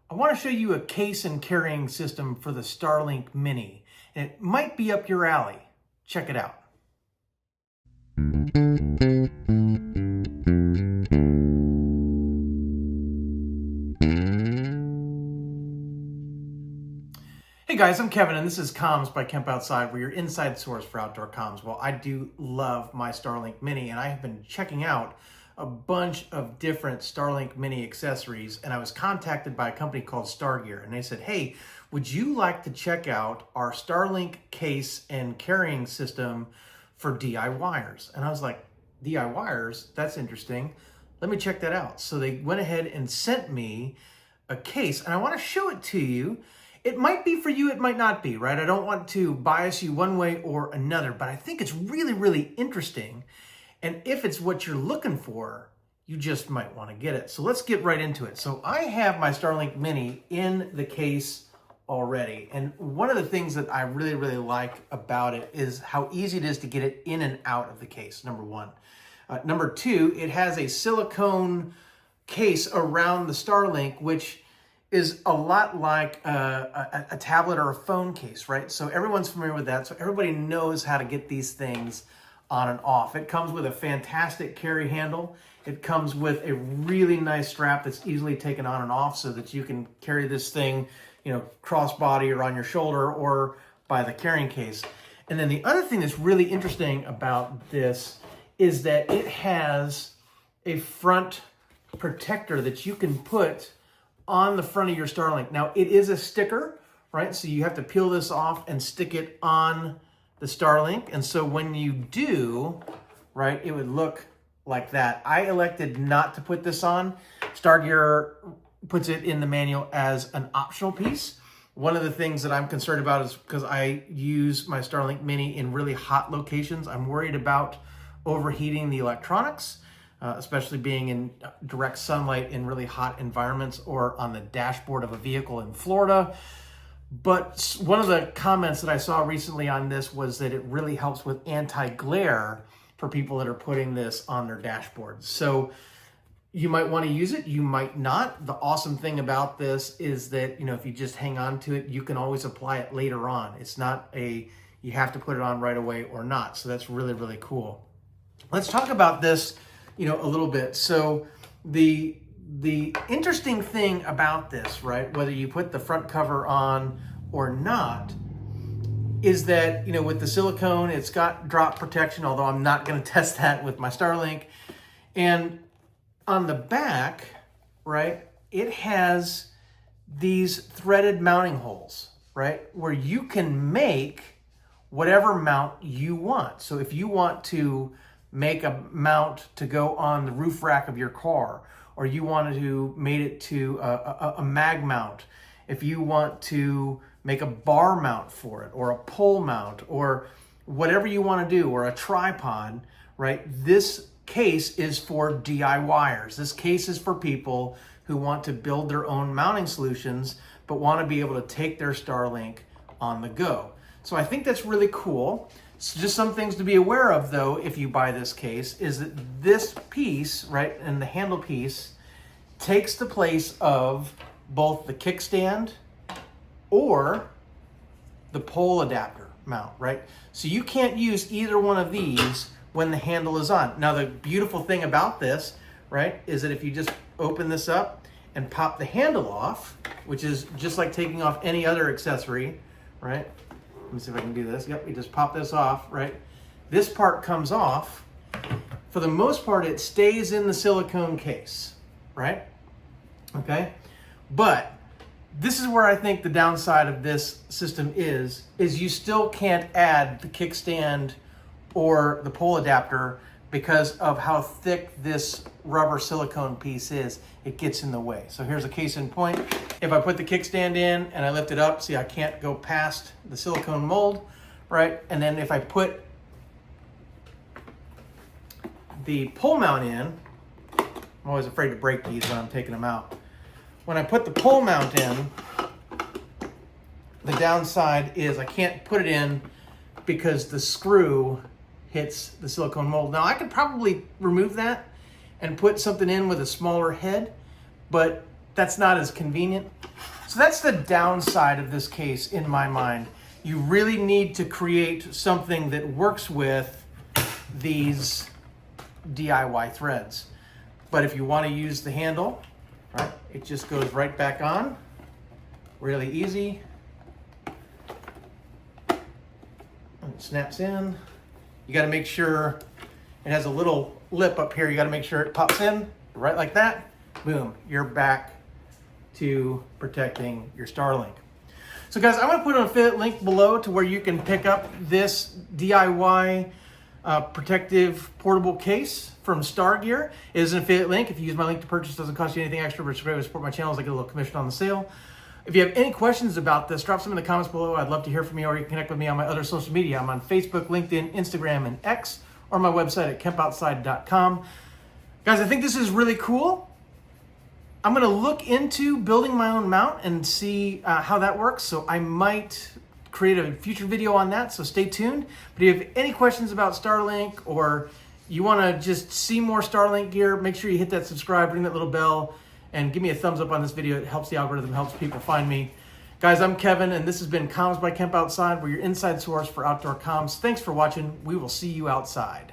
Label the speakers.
Speaker 1: I want to show you a case and carrying system for the Starlink Mini, and it might be up your alley. Check it out. Hey guys, I'm Kevin, and this is Comms by Kemp Outside, where your inside source for outdoor comms. Well, I do love my Starlink Mini, and I have been checking out a bunch of different Starlink Mini accessories, and I was contacted by a company called StarGear, and they said, hey, would you like to check out our Starlink case and carrying system for DIYers? And I was like, DIYers? That's interesting. Let me check that out. So they went ahead and sent me a case, and I want to show it to you. It might be for you, it might not be, right? I don't want to bias you one way or another, but I think it's really, really interesting. And if it's what you're looking for, you just might want to get it. So let's get right into it. So I have my Starlink Mini in the case already. And one of the things that I really, really like about it is how easy it is to get it in and out of the case, number one. Number two, it has a silicone case around the Starlink, which is a lot like a tablet or a phone case, right? So everyone's familiar with that. So everybody knows how to get these things on and off. It comes with a fantastic carry handle. It comes with a really nice strap that's easily taken on and off so that you can carry this thing, you know, crossbody or on your shoulder or by the carrying case. And then the other thing that's really interesting about this is that it has a front protector that you can put on the front of your Starlink. Now, it is a sticker, right? So you have to peel this off and stick it on the Starlink. And so when you do, right, it would look like that. I elected not to put this on. StarGear puts it in the manual as an optional piece. One of the things that I'm concerned about is because I use my Starlink Mini in really hot locations. I'm worried about overheating the electronics, especially being in direct sunlight in really hot environments or on the dashboard of a vehicle in Florida. But one of the comments that I saw recently on this was that it really helps with anti-glare for people that are putting this on their dashboards. So you might want to use it, you might not. The awesome thing about this is that, you know, if you just hang on to it, you can always apply it later on. It's not you have to put it on right away or not. So that's really, really cool. Let's talk about this, you know, a little bit. So the interesting thing about this, right, whether you put the front cover on or not, is that, you know, with the silicone, it's got drop protection, although I'm not going to test that with my Starlink. And on the back, right, it has these threaded mounting holes, right, where you can make whatever mount you want. So if you want to make a mount to go on the roof rack of your car, or you wanted to make it to a mag mount, if you want to make a bar mount for it, or a pole mount, or whatever you want to do, or a tripod, right? This case is for DIYers. This case is for people who want to build their own mounting solutions, but want to be able to take their Starlink on the go. So I think that's really cool. So just some things to be aware of, though, if you buy this case, is that this piece, right, and the handle piece takes the place of both the kickstand or the pole adapter mount, right? So you can't use either one of these when the handle is on. Now, the beautiful thing about this, right, is that if you just open this up and pop the handle off, which is just like taking off any other accessory, right? Let me see if I can do this. Yep, we just pop this off, right? This part comes off. For the most part, it stays in the silicone case, right? Okay, but this is where I think the downside of this system is you still can't add the kickstand or the pole adapter because of how thick this rubber silicone piece is. It gets in the way. So here's a case in point. If I put the kickstand in and I lift it up, see, I can't go past the silicone mold, right? And then if I put the pole mount in, I'm always afraid to break these when I'm taking them out. When I put the pole mount in, the downside is I can't put it in because the screw hits the silicone mold. Now, I could probably remove that and put something in with a smaller head, but that's not as convenient. So that's the downside of this case in my mind. You really need to create something that works with these DIY threads. But if you want to use the handle, right, it just goes right back on. Really easy. And it snaps in. You got to make sure it has a little lip up here. You got to make sure it pops in right like that. Boom, you're back to protecting your Starlink. So guys, I'm going to put an affiliate link below to where you can pick up this DIY protective portable case from StarGear. It is an affiliate link. If you use my link to purchase, it doesn't cost you anything extra, but subscribe to support my channel as I get a little commission on the sale. If you have any questions about this, drop some in the comments below. I'd love to hear from you, or you can connect with me on my other social media. I'm on Facebook, LinkedIn, Instagram, and X, or my website at kempoutside.com. Guys, I think this is really cool. I'm going to look into building my own mount and see how that works. So I might create a future video on that, so stay tuned. But if you have any questions about Starlink, or you want to just see more Starlink gear, make sure you hit that subscribe, ring that little bell, and give me a thumbs up on this video. It helps the algorithm, helps people find me. Guys, I'm Kevin, and this has been Comms by Kemp Outside, where your inside source for outdoor comms. Thanks for watching. We will see you outside.